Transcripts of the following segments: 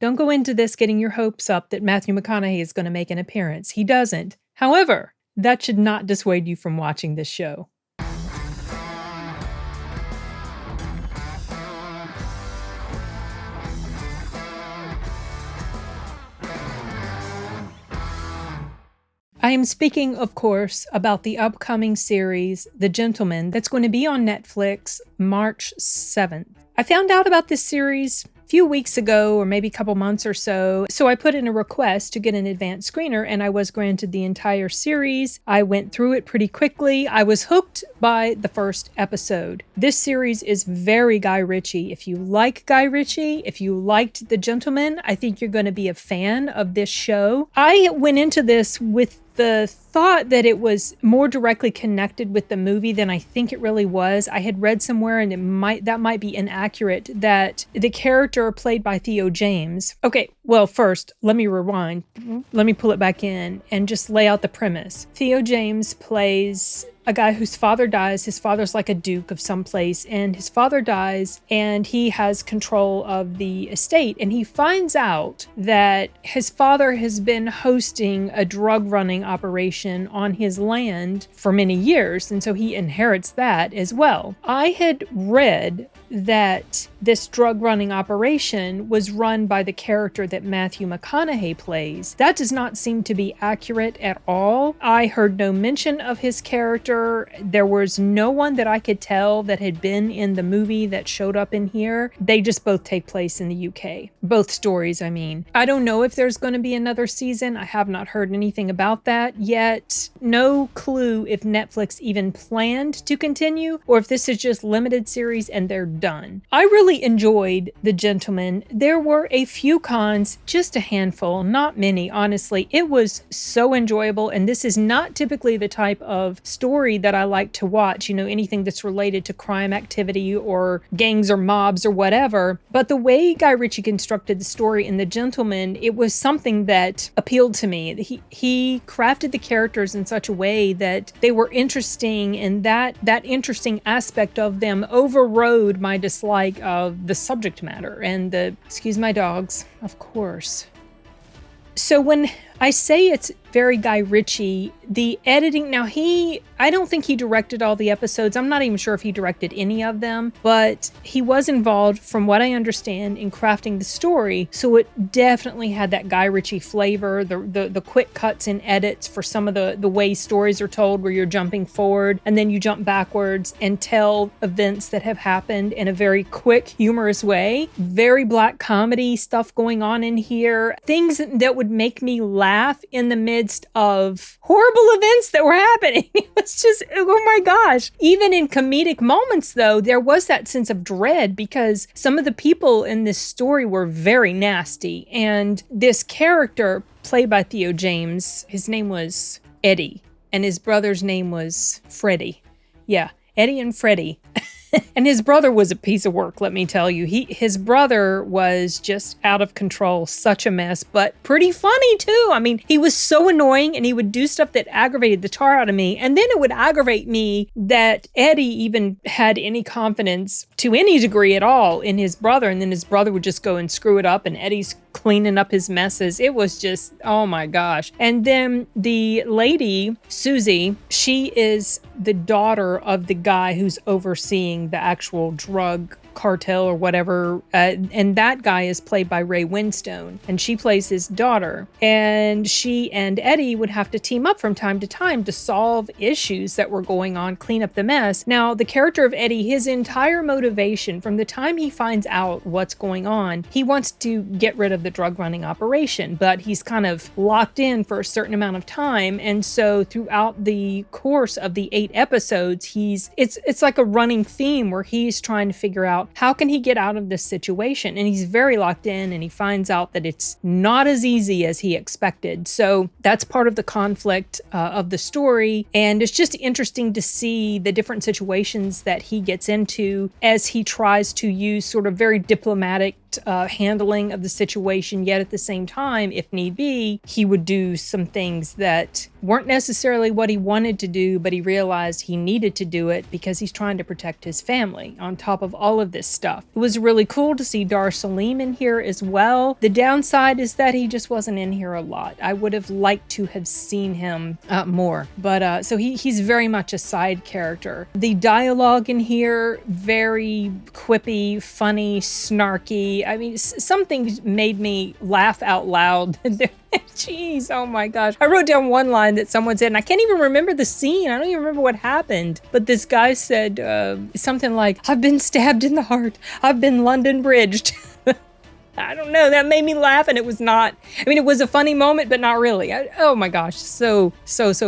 Don't go into this getting your hopes up that Matthew McConaughey is going to make an appearance. He doesn't. However, that should not dissuade you from watching this show. I am speaking, of course, about the upcoming series, The Gentleman, that's going to be on Netflix March 7th. I found out about this series a few weeks ago, or maybe a couple months or so I put in a request to get an advanced screener, and I was granted the entire series. I went through it pretty quickly. I was hooked by the first episode. This series is very Guy Ritchie. If you like Guy Ritchie, if you liked The Gentleman, I think you're going to be a fan of this show. I went into this with the thought that it was more directly connected with the movie than I think it really was. I had read somewhere, and that might be inaccurate, that the character played by Theo James. Okay, well, first, let me rewind. Let me pull it back in and just lay out the premise. Theo James plays a guy whose father dies. His father's like a duke of some place, and his father dies, and he has control of the estate. And he finds out that his father has been hosting a drug running operation on his land for many years, and so he inherits that as well. I had read that this drug running operation was run by the character that Matthew McConaughey plays. That does not seem to be accurate at all. I heard no mention of his character. There was no one that I could tell that had been in the movie that showed up in here. They just both take place in the UK. Both stories, I mean. I don't know if there's going to be another season. I have not heard anything about that yet. No clue if Netflix even planned to continue, or if this is just limited series and they're done. I really enjoyed The Gentleman. There were a few cons, just a handful, not many, honestly. It was so enjoyable, and this is not typically the type of story that I like to watch, anything that's related to crime activity or gangs or mobs or whatever. But the way Guy Ritchie constructed the story in The Gentleman, it was something that appealed to me. He crafted the characters in such a way that they were interesting, and that interesting aspect of them overrode my dislike of the subject matter and excuse my dogs, of course. So when I say it's very Guy Ritchie, the editing, now I don't think he directed all the episodes. I'm not even sure if he directed any of them, but he was involved, from what I understand, in crafting the story. So it definitely had that Guy Ritchie flavor, the quick cuts and edits for some of the way stories are told, where you're jumping forward and then you jump backwards and tell events that have happened in a very quick, humorous way. Very black comedy stuff going on in here. Things that would make me laugh in the midst of horrible events that were happening. It was just, oh my gosh. Even in comedic moments, though, there was that sense of dread, because some of the people in this story were very nasty. And this character, played by Theo James, his name was Eddie, and his brother's name was Freddie. Yeah, Eddie and Freddie. And his brother was a piece of work, let me tell you. His brother was just out of control, such a mess, but pretty funny too. I mean, he was so annoying, and he would do stuff that aggravated the tar out of me. And then it would aggravate me that Eddie even had any confidence to any degree at all in his brother. And then his brother would just go and screw it up, and Eddie's cleaning up his messes. It was just, oh my gosh. And then the lady, Susie, she is the daughter of the guy who's overseeing the actual drug cartel or whatever, and that guy is played by Ray Winstone, and she plays his daughter. And she and Eddie would have to team up from time to time to solve issues that were going on, clean up the mess. Now, the character of Eddie, his entire motivation from the time he finds out what's going on, he wants to get rid of the drug running operation, but he's kind of locked in for a certain amount of time. And so throughout the course of the 8 episodes, it's like a running theme where he's trying to figure out how can he get out of this situation. And he's very locked in, and he finds out that it's not as easy as he expected. So that's part of the conflict of the story. And it's just interesting to see the different situations that he gets into as he tries to use sort of very diplomatic handling of the situation, yet at the same time, if need be, he would do some things that weren't necessarily what he wanted to do, but he realized he needed to do it because he's trying to protect his family on top of all of this stuff. It was really cool to see Dar Salim in here as well. The downside is that he just wasn't in here a lot. I would have liked to have seen him more, but so he's very much a side character. The dialogue in here, very quippy, funny, snarky. I mean, some things made me laugh out loud. Jeez, oh my gosh. I wrote down one line that someone said, and I can't even remember the scene. I don't even remember what happened. But this guy said something like, "I've been stabbed in the heart. I've been London bridged." I don't know. That made me laugh, and it was not. I mean, it was a funny moment, but not really. Oh my gosh. So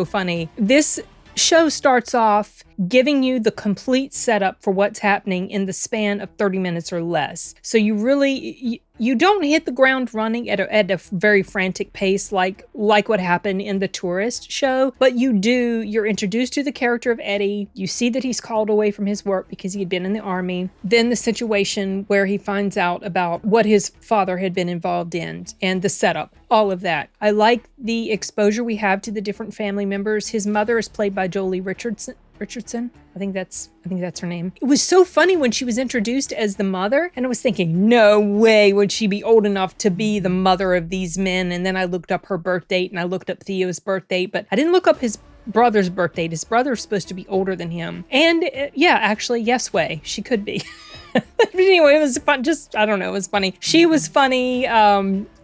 funny. This show starts off giving you the complete setup for what's happening in the span of 30 minutes or less. So you don't hit the ground running at a very frantic pace like what happened in the Tourist show, but you're introduced to the character of Eddie. You see that he's called away from his work because he had been in the army. Then the situation where he finds out about what his father had been involved in and the setup, all of that. I like the exposure we have to the different family members. His mother is played by Jolie Richardson. I think that's her name. It was so funny when she was introduced as the mother, and I was thinking, no way would she be old enough to be the mother of these men. And then I looked up her birth date, and I looked up Theo's birth date, but I didn't look up his brother's birth date. His brother's supposed to be older than him. And yeah, actually, yes way, she could be. But anyway, it was fun. I don't know, it was funny. She was funny.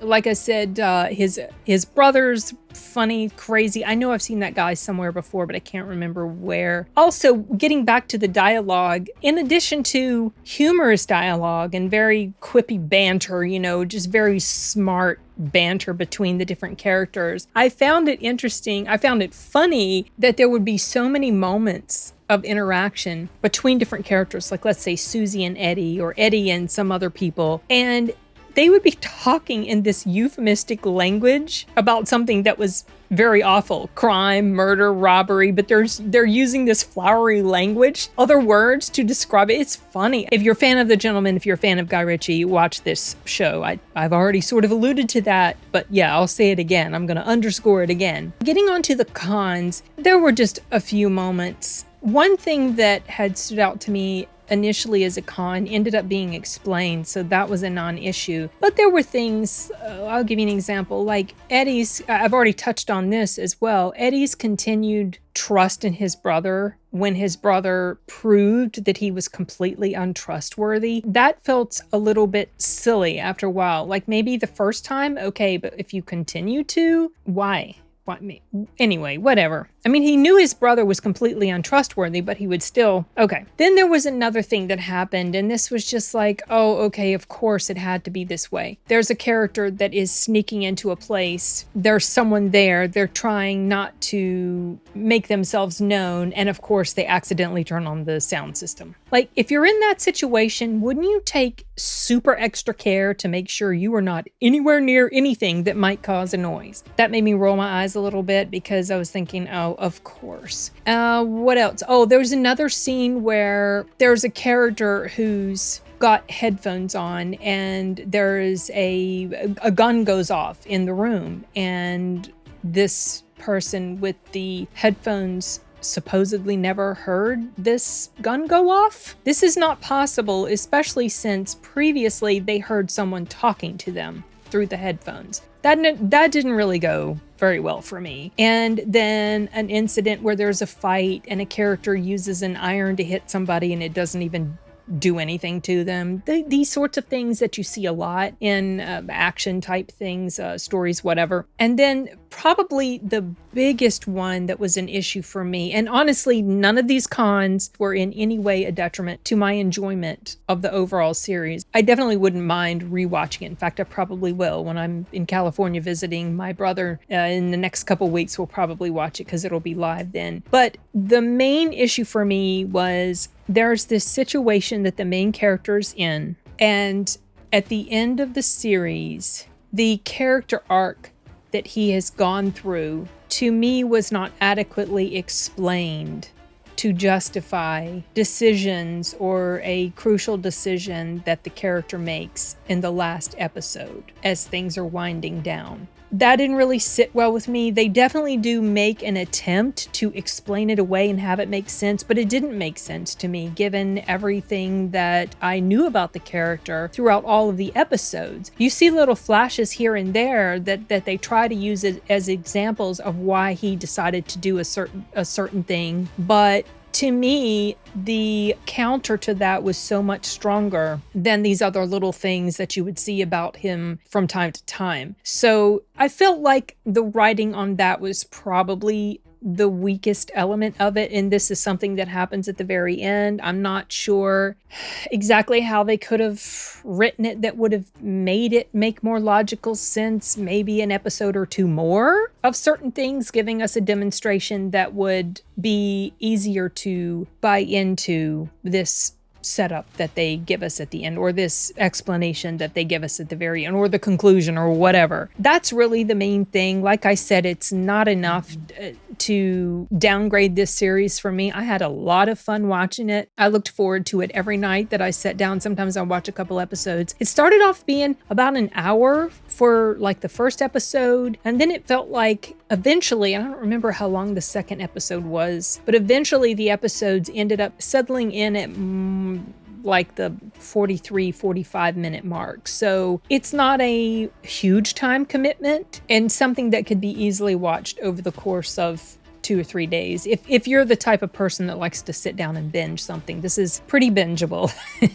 Like I said, his brother's funny, crazy. I know I've seen that guy somewhere before, but I can't remember where. Also, getting back to the dialogue, in addition to humorous dialogue and very quippy banter, just very smart banter between the different characters, I found it interesting. I found it funny that there would be so many moments of interaction between different characters, like let's say Susie and Eddie, or Eddie and some other people, and they would be talking in this euphemistic language about something that was very awful. Crime, murder, robbery, but they're using this flowery language, other words to describe it. It's funny. If you're a fan of The Gentleman, if you're a fan of Guy Ritchie, watch this show. I've already sort of alluded to that, but yeah, I'll say it again. I'm going to underscore it again. Getting on to the cons, there were just a few moments. One thing that had stood out to me initially as a con ended up being explained, so that was a non-issue. But there were things, I'll give you an example, like Eddie's, I've already touched on this as well, Eddie's continued trust in his brother when his brother proved that he was completely untrustworthy. That felt a little bit silly after a while. Like maybe the first time, okay, but if you continue to, why? Anyway, whatever. I mean, he knew his brother was completely untrustworthy, but he would still... Okay. Then there was another thing that happened, and this was just like, oh, okay, of course it had to be this way. There's a character that is sneaking into a place. There's someone there. They're trying not to make themselves known, and of course they accidentally turn on the sound system. Like, if you're in that situation, wouldn't you take super extra care to make sure you are not anywhere near anything that might cause a noise? That made me roll my eyes a little bit because I was thinking, oh, of course. What else? Oh, there was another scene where there's a character who's got headphones on, and there's a gun goes off in the room, and this person with the headphones supposedly never heard this gun go off. This is not possible, especially since previously they heard someone talking to them through the headphones. That didn't really go very well for me. And then an incident where there's a fight and a character uses an iron to hit somebody and it doesn't even do anything to them. These sorts of things that you see a lot in action type things, stories, whatever. And then probably the biggest one that was an issue for me, and honestly, none of these cons were in any way a detriment to my enjoyment of the overall series. I definitely wouldn't mind rewatching it. In fact, I probably will. When I'm in California visiting my brother in the next couple weeks, we'll probably watch it because it'll be live then. But the main issue for me was there's this situation that the main character's in, and at the end of the series, the character arc that he has gone through, to me, was not adequately explained to justify decisions or a crucial decision that the character makes in the last episode as things are winding down. That didn't really sit well with me. They definitely do make an attempt to explain it away and have it make sense, but it didn't make sense to me given everything that I knew about the character throughout all of the episodes. You see little flashes here and there that they try to use it as examples of why he decided to do a certain thing, but to me, the counter to that was so much stronger than these other little things that you would see about him from time to time. So I felt like the writing on that was probably the weakest element of it, and this is something that happens at the very end. I'm not sure exactly how they could have written it that would have made it make more logical sense. Maybe an episode or two more of certain things, giving us a demonstration that would be easier to buy into this setup that they give us at the end, or this explanation that they give us at the very end, or the conclusion, or whatever. That's really the main thing. Like I said, it's not enough to downgrade this series for me. I had a lot of fun watching it. I looked forward to it every night that I sat down. Sometimes I'll watch a couple episodes. It started off being about an hour for like the first episode, and then it felt like eventually, I don't remember how long the second episode was, but eventually the episodes ended up settling in at like the 45 minute mark. So it's not a huge time commitment and something that could be easily watched over the course of 2 or 3 days. If you're the type of person that likes to sit down and binge something, this is pretty bingeable.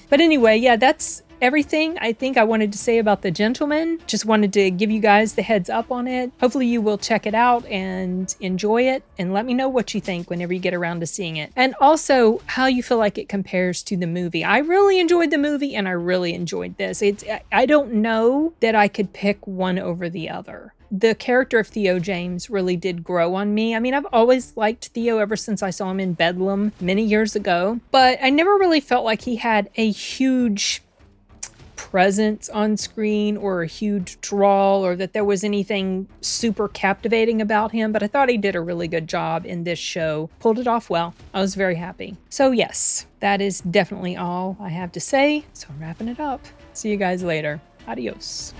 But anyway, yeah, that's everything I think I wanted to say about The Gentleman. Just wanted to give you guys the heads up on it. Hopefully you will check it out and enjoy it, and let me know what you think whenever you get around to seeing it. And also how you feel like it compares to the movie. I really enjoyed the movie and I really enjoyed this. I don't know that I could pick one over the other. The character of Theo James really did grow on me. I mean, I've always liked Theo ever since I saw him in Bedlam many years ago, but I never really felt like he had a huge presence on screen or a huge draw, or that there was anything super captivating about him, but I thought he did a really good job in this show. Pulled it off well. I was very happy. So yes, that is definitely all I have to say. So I'm wrapping it up. See you guys later. Adios.